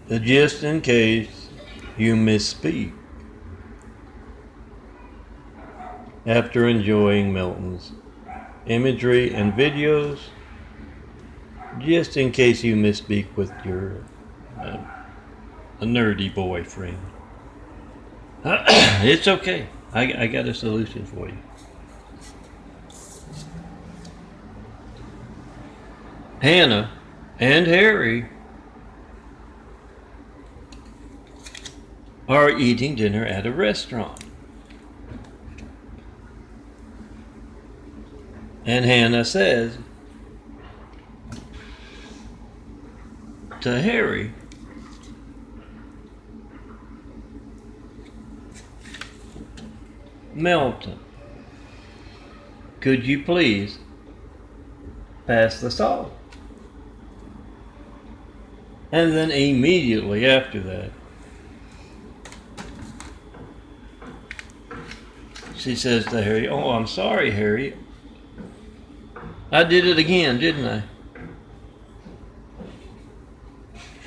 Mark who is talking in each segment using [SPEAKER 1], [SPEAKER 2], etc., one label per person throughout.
[SPEAKER 1] Just in case you misspeak. After enjoying Melton's imagery and videos, just in case you misspeak with your a nerdy boyfriend. It's okay. I got a solution for you. Hannah and Harry are eating dinner at a restaurant. And Hannah says to Harry, Melton, could you please pass the salt? And then immediately after that, she says to Harry, oh, I'm sorry, Harry. I did it again, didn't I?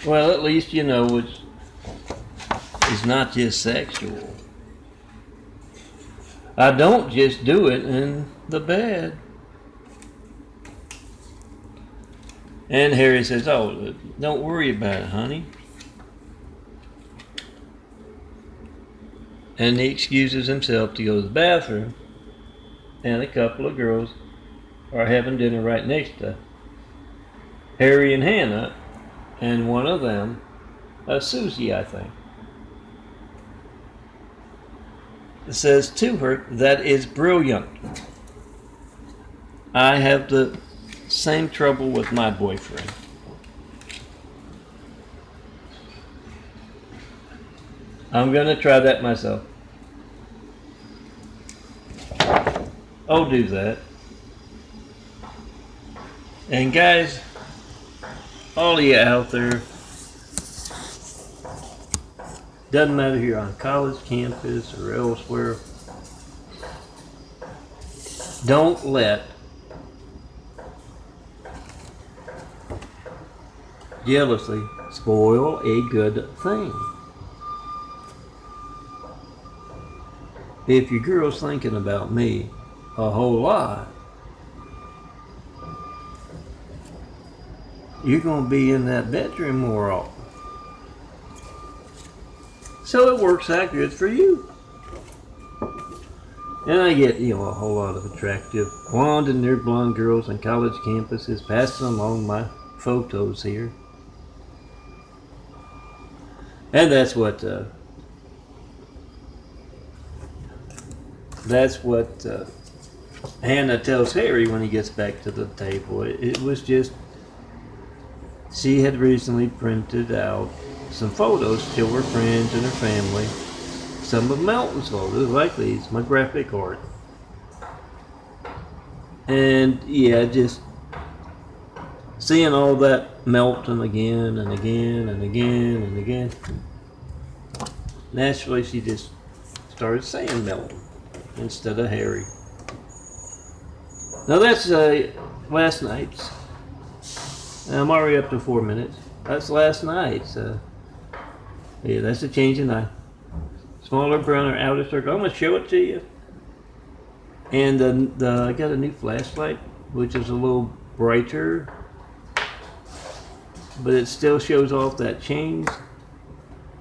[SPEAKER 1] Well, at least you know it's not just sexual. I don't just do it in the bed. And Harry says, oh, don't worry about it, honey. And he excuses himself to go to the bathroom. And a couple of girls are having dinner right next to Harry and Hannah. And one of them, Susie, I think, says to her, that is brilliant. I have the same trouble with my boyfriend. I'm going to try that myself. I'll do that. And guys, all of you out there, doesn't matter if you're on college campus or elsewhere, don't let jealousy spoil a good thing. If your girl's thinking about me a whole lot, you're going to be in that bedroom more often. So it works out good for you. And I get, a whole lot of attractive blonde and near blonde girls on college campuses passing along my photos here. And that's what Hannah tells Harry when he gets back to the table. It was just, she had recently printed out some photos to her friends and her family. Some of Melton's photos, like these, my graphic art. And yeah, just seeing all that Melton again and again and again and again. Naturally, she just started saying Melton instead of Harry. Now that's last night's. I'm already up to 4 minutes. That's last night's. Yeah, that's a change in night. Smaller, browner outer circle. I'm going to show it to you. And I got a new flashlight, which is a little brighter, but it still shows off that change.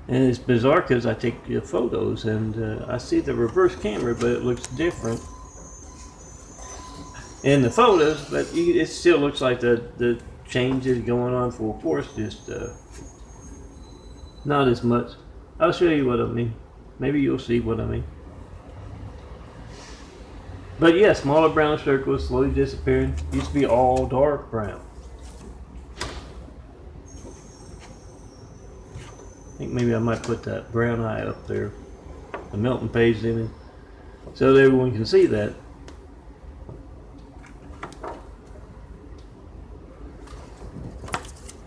[SPEAKER 1] And it's bizarre because I take photos and I see the reverse camera, but it looks different in the photos. But it still looks like the change is going on full force, just not as much. I'll show you what I mean. Maybe you'll see what I mean. But yeah, smaller brown circles slowly disappearing. Used to be all dark brown. I think maybe I might put that brown eye up there, the Melton page image, so that everyone can see that.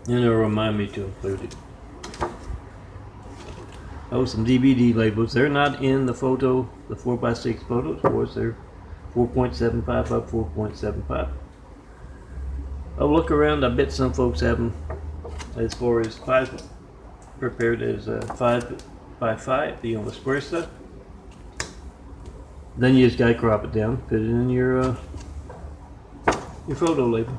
[SPEAKER 1] And it'll remind me to include it. Oh, some DVD labels. They're not in the photo, the 4x6 photos, of course. They're 4.75 by 4.75. I'll look around. I bet some folks have them as far as prepared as a 5x5, the square stuff. Then you just gotta crop it down, put it in your photo label.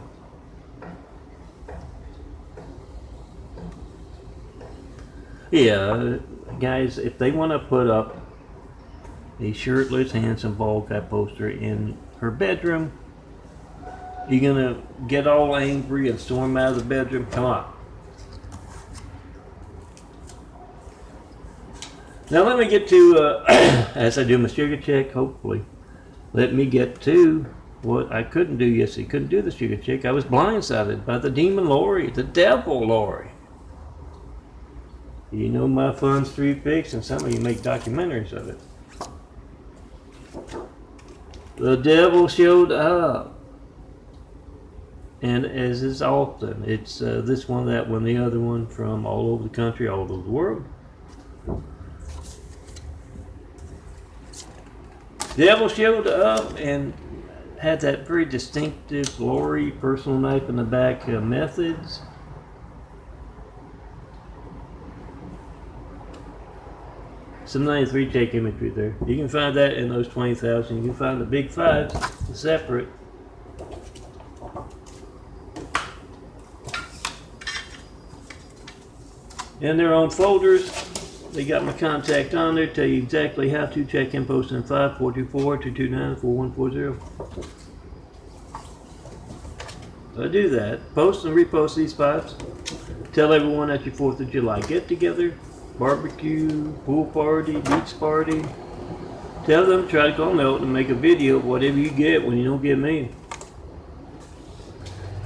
[SPEAKER 1] Yeah, guys, if they want to put up a shirtless, handsome bald guy poster in her bedroom, you're gonna get all angry and storm out of the bedroom? Come on. Now let me get to, as I do my sugar check, hopefully, let me get to what I couldn't do yesterday. Couldn't do the sugar check. I was blindsided by the demon Lori, the devil Lori. You know my fun street pics, and some of you make documentaries of it. The devil showed up. And as is often, it's this one, that one, the other one, from all over the country, all over the world. Devil showed up and had that very distinctive Lori personal knife in the back methods. Some 93 take imagery there. You can find that in those 20,000. You can find the big fives separate. In their own folders, they got my contact on there, tell you exactly how to check in, post in 5-424-229-4140. I do that. Post and repost these fives. Tell everyone at your 4th of July get together, barbecue, pool party, beach party. Tell them, try to call Melton and make a video of whatever you get when you don't get me.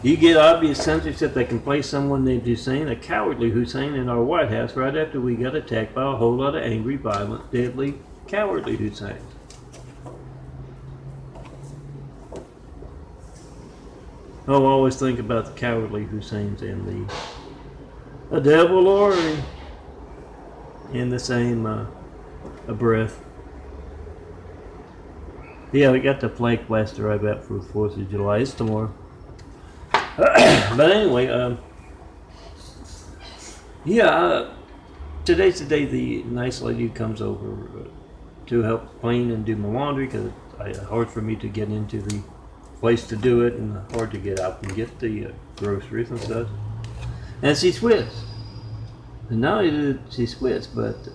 [SPEAKER 1] You get obvious censorship that can place someone named Hussein, a cowardly Hussein, in our White House right after we got attacked by a whole lot of angry, violent, deadly, cowardly Hussein. Oh, I always think about the cowardly Husseins and the devil Lori in the same breath. Yeah, we got the flag blaster right back for the 4th of July. It's tomorrow. But anyway, today's the day the nice lady comes over to help clean and do my laundry, because it's hard for me to get into the place to do it and hard to get out and get the groceries and stuff. And she Swiss. And not only did she Swiss, but the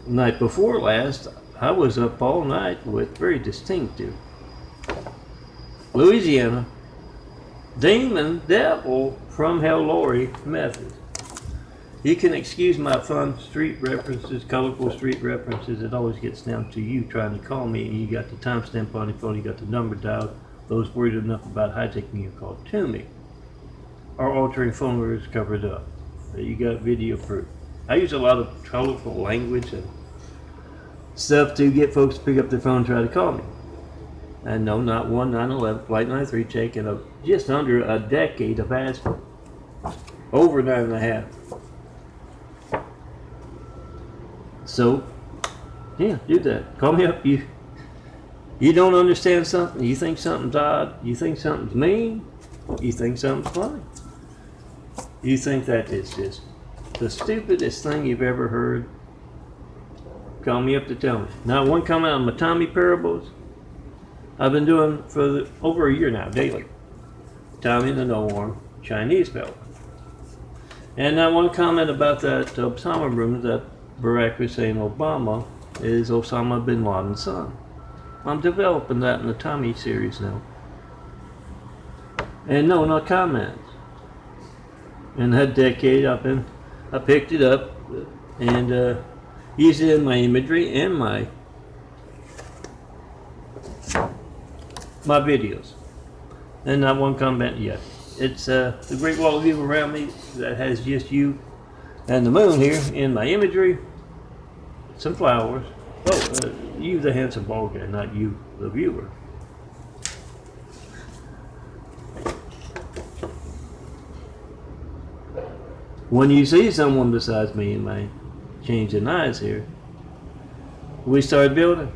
[SPEAKER 1] night before last, I was up all night with very distinctive Louisiana demon devil from hell Lori method. You can excuse my fun street references, colorful street references. It always gets down to you trying to call me, and you got the timestamp on your phone, you got the number dialed. Those worried enough about hijacking your call to me or altering phone numbers covered up. You got video proof. I use a lot of colorful language and stuff to get folks to pick up their phone and try to call me. And no, not one 911 Flight 93 check in just under a decade of asking. Over 9.5. So, yeah, do that. Call me up. You don't understand something. You think something's odd. You think something's mean. You think something's funny. You think that it's just the stupidest thing you've ever heard. Call me up to tell me. Not one comment on my Tommy parables. I've been doing for over a year now, daily. Tommy the no-arm Chinese fella. And not one comment about that Osama rumor that Barack Hussein Obama is Osama bin Laden's son. I'm developing that in the Tommy series now. And no, not comments. In that decade, I picked it up and used it in my imagery and my videos. And not one comment yet. It's the great wall of view around me that has just you and the moon here in my imagery. Some flowers. Oh, you the handsome bald guy, not you the viewer. When you see someone besides me in my changing eyes here, we start building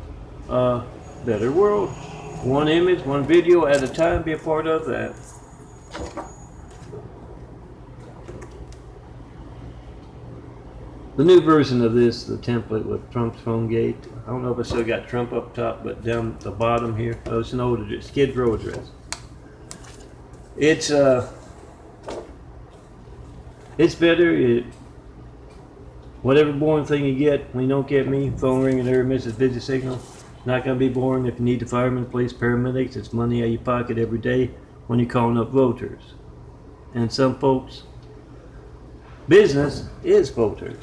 [SPEAKER 1] a better world. One image, one video at a time, be a part of that. The new version of this, the template with Trump's phone gate. I don't know if I still got Trump up top, but down the bottom here, oh, it's an old address, Skid Row address. It's better. Whatever boring thing you get when you don't get me, phone ringing there, misses busy signal. Not gonna be boring if you need the firemen, police, paramedics. It's money out of your pocket every day when you're calling up voters. And some folks, business is voters.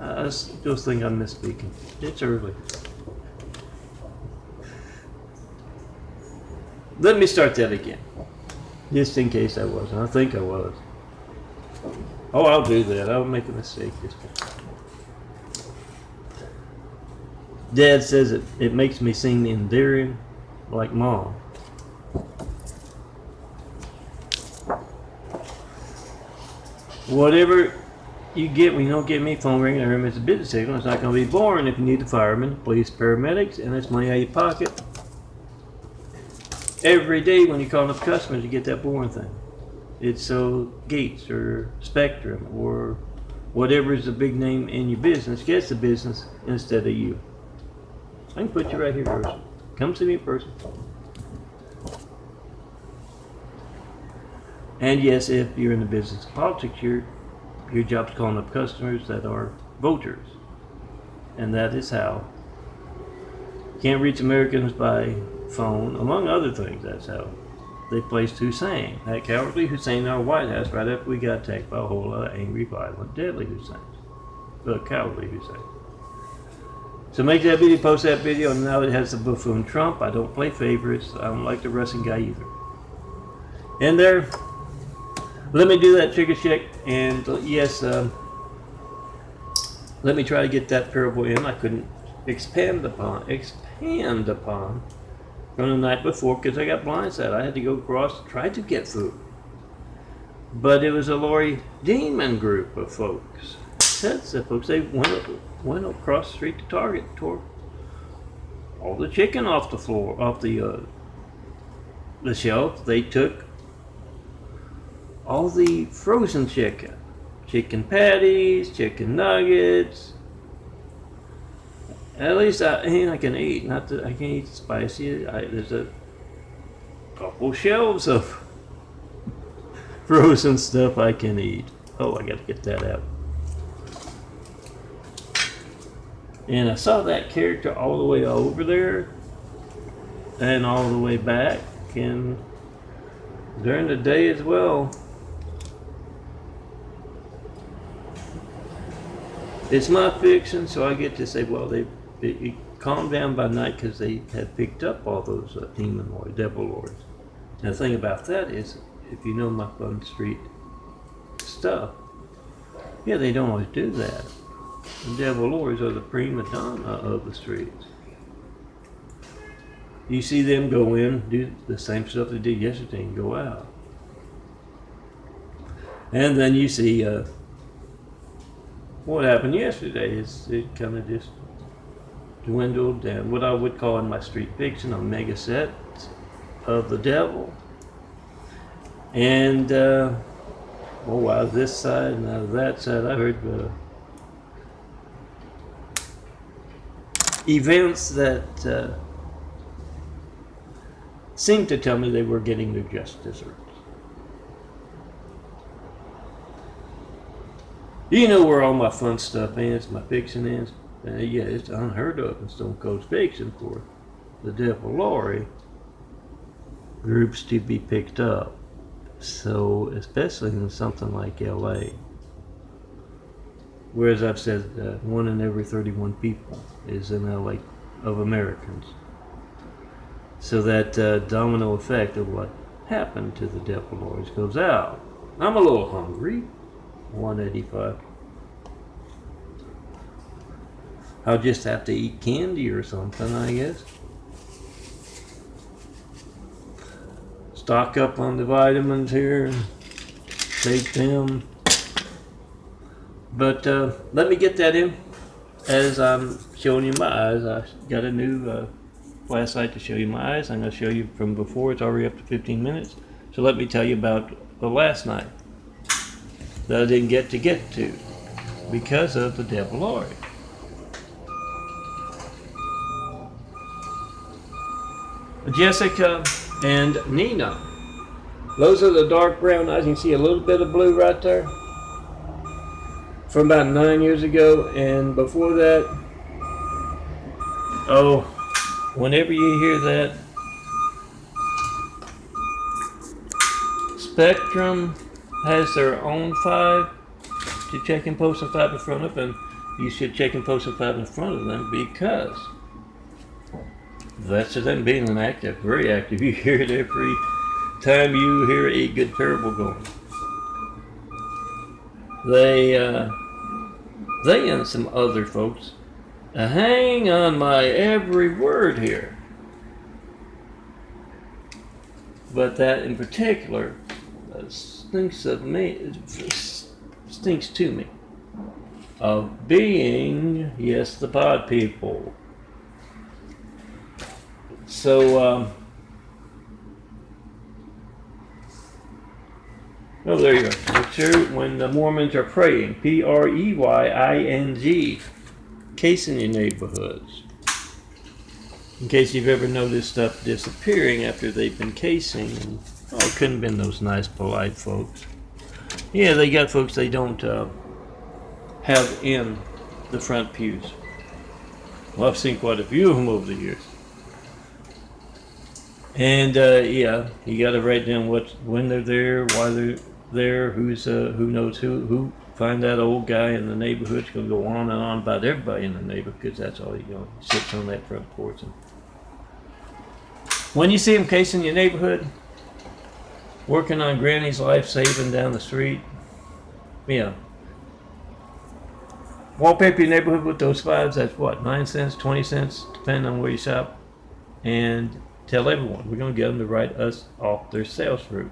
[SPEAKER 1] I still think I'm misspeaking. It's early. Let me start that again. Just in case I wasn't. I think I was. Oh, I'll do that. I'll make a mistake this time. Dad says it makes me seem endearing like Mom. Whatever you get when you don't get me, phone ringing or it's a business signal, it's not going to be boring if you need the firemen, police, paramedics, and it's money out of your pocket. Every day when you're calling up customers, you get that boring thing. It's so Gates or Spectrum or whatever is the big name in your business gets the business instead of you. I can put you right here first. Come see me in person. And yes, if you're in the business of politics, your job's calling up customers that are voters. And that is how. Can't reach Americans by phone, among other things. That's how they placed Hussein, that cowardly Hussein in our White House right after we got attacked by a whole lot of angry, violent, deadly Husseins. But cowardly Hussein. So make that video, post that video, and now it has the buffoon Trump. I don't play favorites. I don't like the Russian guy either. And there, let me do that trigger check, and yes, let me try to get that parable in. I couldn't expand upon from the night before because I got blindsided. I had to go across, try to get food. But it was a Lori Demon group of folks. That's the folks. They went across the street to Target, tore all the chicken off the floor, off the shelf. They took all the frozen chicken patties, chicken nuggets. At least I can eat. I can eat spicy. There's a couple shelves of frozen stuff I can eat. Oh, I got to get that out. And I saw that character all the way over there and all the way back, and during the day as well. It's my fiction, so I get to say, well, it calmed down by night because they had picked up all those demon lords, devil lords. And the thing about that is, if you know my Fun Street stuff, yeah, they don't always do that. The devil lords are the prima donna of the streets. You see them go in, do the same stuff they did yesterday, and go out. And then you see what happened yesterday. It kind of just dwindled down. What I would call in my street fiction a mega set of the devil. And out of this side and out of that side, I heard events that seemed to tell me they were getting their just desserts. You know where all my fun stuff is, my fiction is? Yeah, it's unheard of in Stone Cold fiction for the devil Lori groups to be picked up. So, especially in something like LA. Whereas I've said 1 in every 31 people is in LA of Americans. So that domino effect of what happened to the devil lords goes out. I'm a little hungry. 185. I'll just have to eat candy or something, I guess. Stock up on the vitamins here and take them. But let me get that in as I'm showing you my eyes. I got a new flashlight to show you my eyes. I'm going to show you from before. It's already up to 15 minutes. So let me tell you about the last night. that I didn't get to because of the devil Lord. Jessica and Nina. Those are the dark brown eyes. You can see a little bit of blue right there. From about 9 years ago, and before that, oh, whenever you hear that, Spectrum has their own 5 to check and post a 5 in front of them. You should check and post a 5 in front of them because that's them being an active, very active. You hear it every time you hear a good parable going. They and some other folks hang on my every word here. But that in particular stinks to me of being, yes, the pod people. So, oh, there you go. Make sure when the Mormons are praying, Preying, casing your neighborhoods. In case you've ever noticed stuff disappearing after they've been casing, and it couldn't have been those nice, polite folks. Yeah, they got folks they don't have in the front pews. Well, I've seen quite a few of them over the years. And yeah, you got to write down when they're there, why they're there, who knows who. Find that old guy in the neighborhood's gonna go on and on about everybody in the neighborhood because that's all he sits on that front porch. And when you see him casing your neighborhood, working on Granny's life saving down the street, yeah. Wallpaper your neighborhood with those 5s. That's what, 9 cents, 20 cents, depending on where you shop, and tell everyone. We're going to get them to write us off their sales route.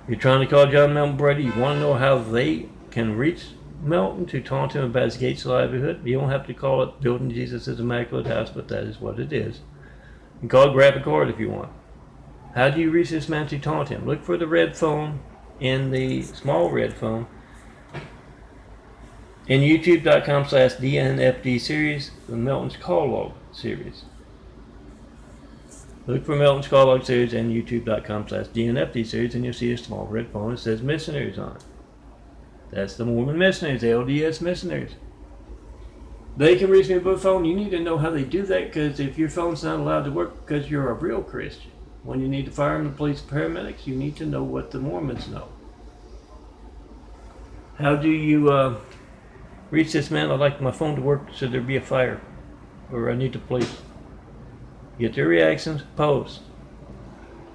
[SPEAKER 1] You're trying to call John Melton Brady. You want to know how they can reach Melton to talk to him about his gates of livelihood. You don't have to call it Building Jesus' Immaculate House, but that is what it is. You can call it Grab a Card if you want. How do you reach this man to taunt him? Look for the red phone in the small red phone in youtube.com/DNFD series, the Melton's Call Log series. Look for Melton's Call Log series and youtube.com/DNFD series, and you'll see a small red phone that says missionaries on it. That's the Mormon missionaries, the LDS missionaries. They can reach me by phone. You need to know how they do that, because if your phone's not allowed to work because you're a real Christian, when you need the firemen, the police, paramedics, you need to know what the Mormons know. How do you reach this man? I'd like my phone to work so there be a fire, or I need the police. Get their reactions, post.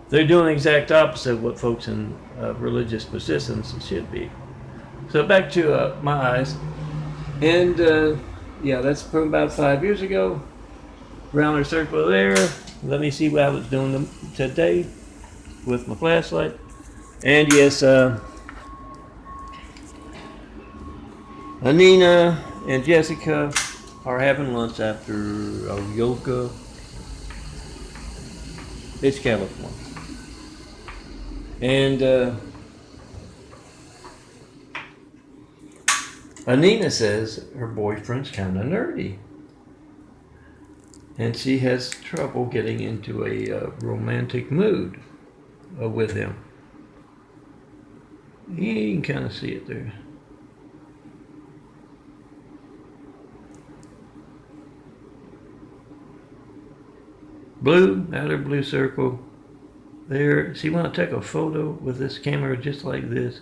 [SPEAKER 1] They're doing the exact opposite of what folks in religious positions should be. So back to my eyes. And yeah, that's from about 5 years ago. Rounder circle there. Let me see what I was doing today with my flashlight. And yes, Anina and Jessica are having lunch after yoga. It's California. And Anina says her boyfriend's kind of nerdy. And she has trouble getting into a romantic mood with him. You can kind of see it there. Blue, outer blue circle. There, see when I take a photo with this camera just like this,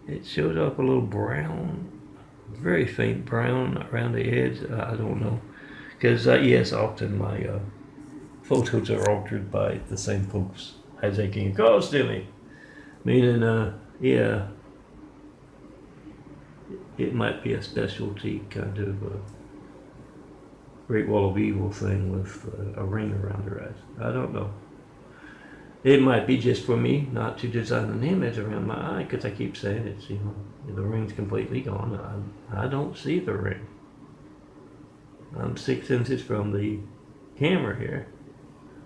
[SPEAKER 1] it shows up a little brown, very faint brown around the edge. I don't know. Because, yes, often my photos are altered by the same folks as they came across to me. Meaning, yeah, it might be a specialty kind of Great Wall of Evil thing with a ring around her eyes. I don't know. It might be just for me not to design an image around my eye, because I keep saying it's, the ring's completely gone. I don't see the ring. I'm 6 inches from the camera here.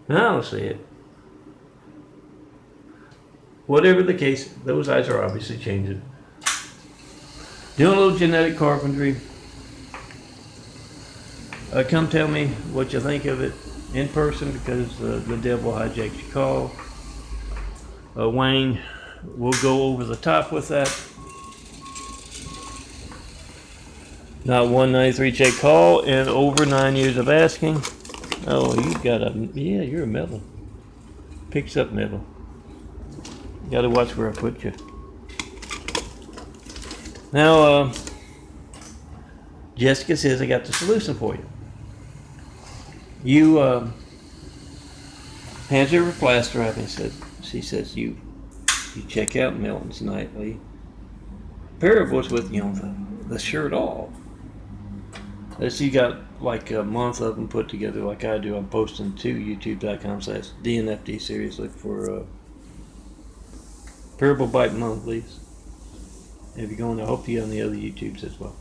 [SPEAKER 1] I don't see it. whatever the case, those eyes are obviously changing. Doing a little genetic carpentry. Come tell me what you think of it in person, because the devil hijacked your call. Wayne will go over the top with that. Not 193 check call and over 9 years of asking. Oh, you got a, yeah, you're a Melton. Picks up metal. You gotta watch where I put you. Now, Jessica says I got the solution for you. You, hands her a plaster up and says, she says, you check out Melton's nightly parables with, the shirt off. She got like a month of them put together like I do. I'm posting to youtube.com/DNFD series. Look for Parable Bite Monthlies. If you're going, I hope you on the other YouTubes as well.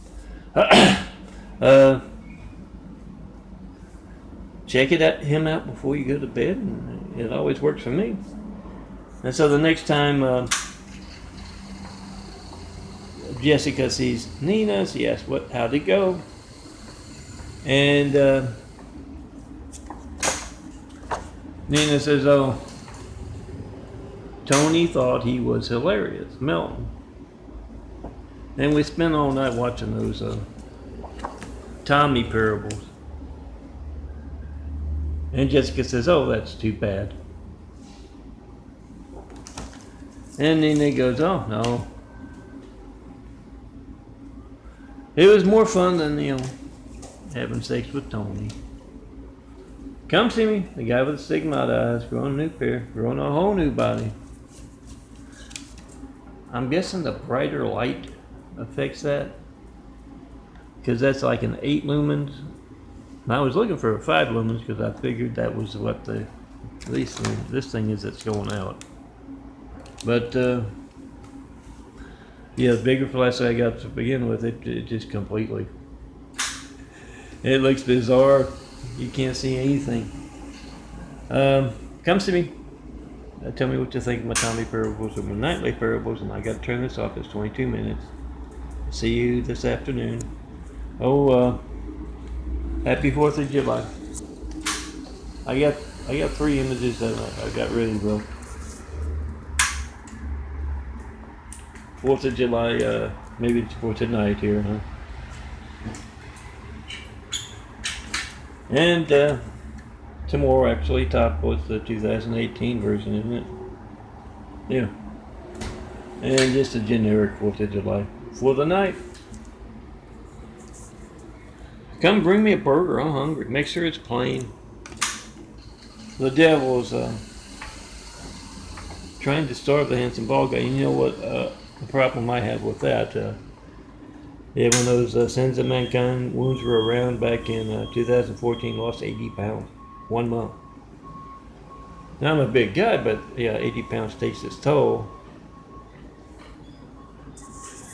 [SPEAKER 1] Check him out before you go to bed, and it always works for me. And so the next time Jessica sees Nina, she asks, how'd it go? And Nina says, oh, Tony thought he was hilarious, Melton. And we spent all night watching those Tommy parables. And Jessica says, oh, that's too bad. And Nina goes, oh, no. It was more fun than, having sex with Tony. Come see me, the guy with the stigmata eyes, growing a new pair, growing a whole new body. I'm guessing the brighter light affects that, because that's like an 8 lumens. And I was looking for a 5 lumens because I figured that was what this thing is that's going out. But yeah, the bigger flash I got to begin with, it just completely. It looks bizarre. You can't see anything. Come see me. Tell me what you think of my Tommy parables or my nightly parables, and I got to turn this off. It's 22 minutes. See you this afternoon. Oh, happy 4th of July. I got 3 images that I got really well. 4th of July, maybe it's for tonight here, huh? And tomorrow, actually, top was the 2018 version, isn't it? Yeah. And just a generic 4th of July for the night. Come bring me a burger. I'm hungry. Make sure it's plain. The devil's trying to starve the handsome bald guy. You know what the problem I have with that? Yeah, when those Sins of Mankind wounds were around back in 2014, lost 80 pounds. 1 month. Now I'm a big guy, but yeah, 80 pounds takes its toll.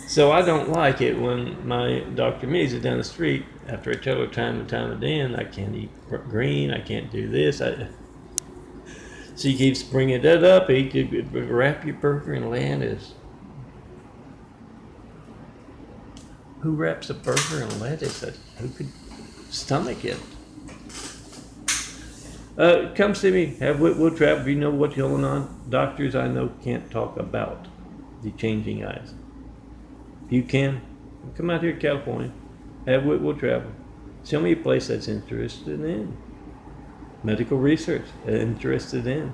[SPEAKER 1] So I don't like it when my Dr. Mees is down the street after I tell her time and time again, I can't eat green, I can't do this. She keeps bringing that up. He could wrap your burger in lettuce. Who wraps a burger in lettuce? Who could stomach it? Come see me. Have Whitwood Trap. If you know what's going on. Doctors I know can't talk about the changing eyes. If you can, come out here to California. Have Whitwood Travel. Show me a place that's interested in medical research, interested in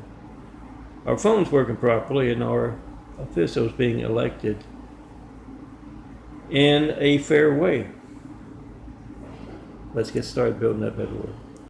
[SPEAKER 1] our phones working properly and our officials being elected in a fair way. Let's get started building that better world.